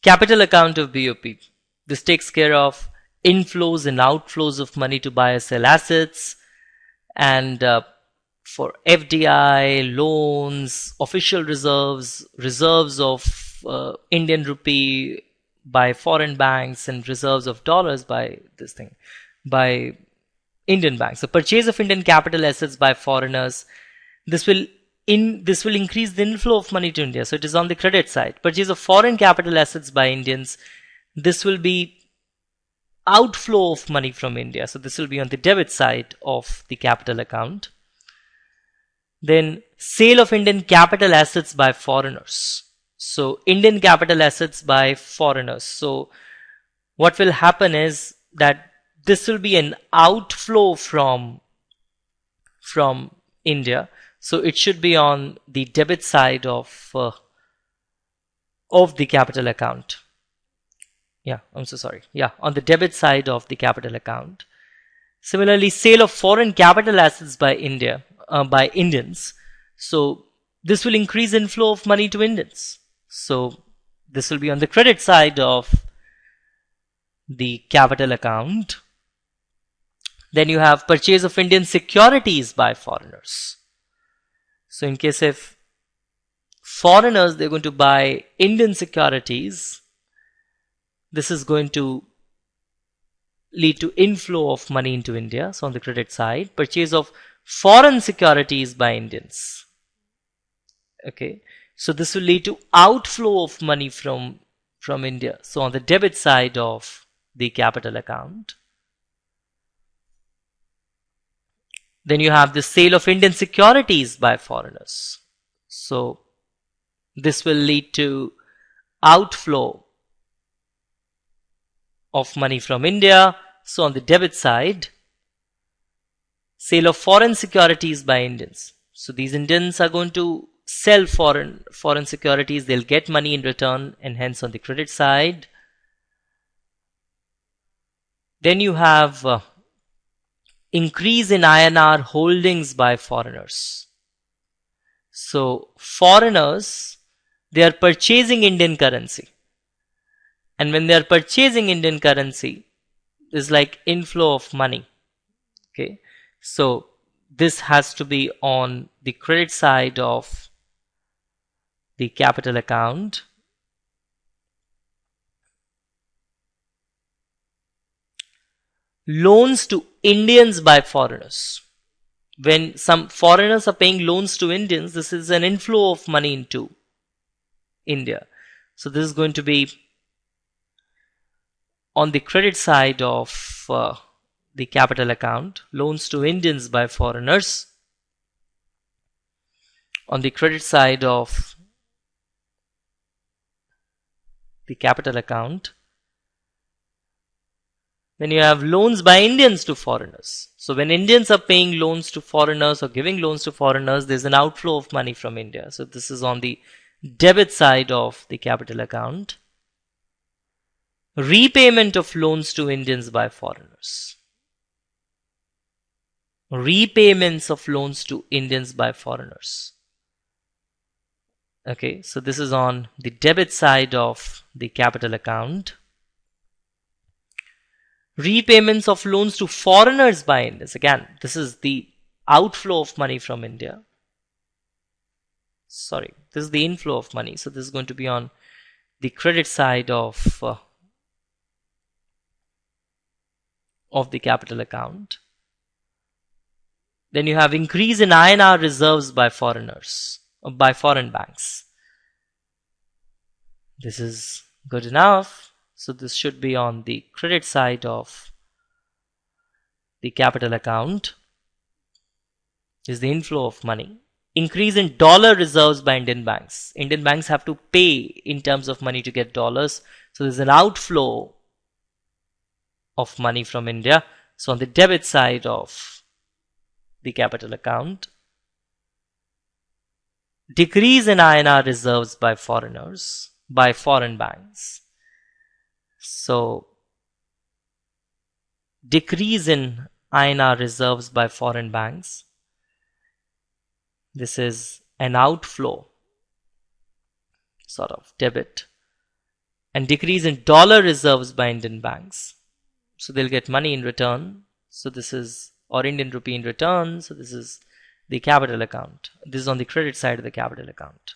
Capital account of BOP. This takes care of inflows and outflows of money to buy or sell assets, and for FDI, loans, official reserves, reserves of Indian rupee by foreign banks, and reserves of dollars by by Indian banks. So purchase of Indian capital assets by foreigners. This will increase the inflow of money to India. So it is on the credit side. Purchase of foreign capital assets by Indians. This will be outflow of money from India. So this will be on the debit side of the capital account. Then sale of Indian capital assets by foreigners. So Indian capital assets by foreigners. So what will happen is that this will be an outflow from India. So it should be on the debit side of the capital account. Yeah, I'm so sorry. Yeah, on the debit side of the capital account. Similarly, sale of foreign capital assets by Indians. So this will increase inflow of money to Indians. So this will be on the credit side of the capital account. Then you have purchase of Indian securities by foreigners. So in case if foreigners, they're going to buy Indian securities, this is going to lead to inflow of money into India. So on the credit side, purchase of foreign securities by Indians. Okay, so this will lead to outflow of money from India. So on the debit side of the capital account. Then you have the sale of Indian securities by foreigners. So this will lead to outflow of money from India. So on the debit side, sale of foreign securities by Indians. So these Indians are going to sell foreign securities. They'll get money in return, and hence on the credit side. Then you have increase in INR holdings by foreigners. So foreigners, they are purchasing Indian currency. And when they are purchasing Indian currency, there's like inflow of money. Okay, so this has to be on the credit side of the capital account. Loans to Indians by foreigners. When some foreigners are paying loans to Indians, this is an inflow of money into India. So this is going to be on the credit side of the capital account. Loans to Indians by foreigners. On the credit side of the capital account. Then you have loans by Indians to foreigners. So when Indians are paying loans to foreigners or giving loans to foreigners, there's an outflow of money from India. So this is on the debit side of the capital account. Repayment of loans to Indians by foreigners. Repayments of loans to Indians by foreigners. Okay, so this is on the debit side of the capital account. Repayments of loans to foreigners by Indians. Again, this is the outflow of money from India. Sorry, this is the inflow of money. So this is going to be on the credit side of the capital account. Then you have increase in INR reserves by foreigners, or by foreign banks. This is good enough. So this should be on the credit side of the capital account. Is the inflow of money. Increase in dollar reserves by Indian banks. Indian banks have to pay in terms of money to get dollars. So there's an outflow of money from India. So on the debit side of the capital account. Decrease in INR reserves by foreigners, by foreign banks. So decrease in INR reserves by foreign banks. This is an outflow, sort of debit and decrease in dollar reserves by Indian banks. So they'll get money in return. So this is, or Indian rupee in return. So this is the capital account. This is on the credit side of the capital account.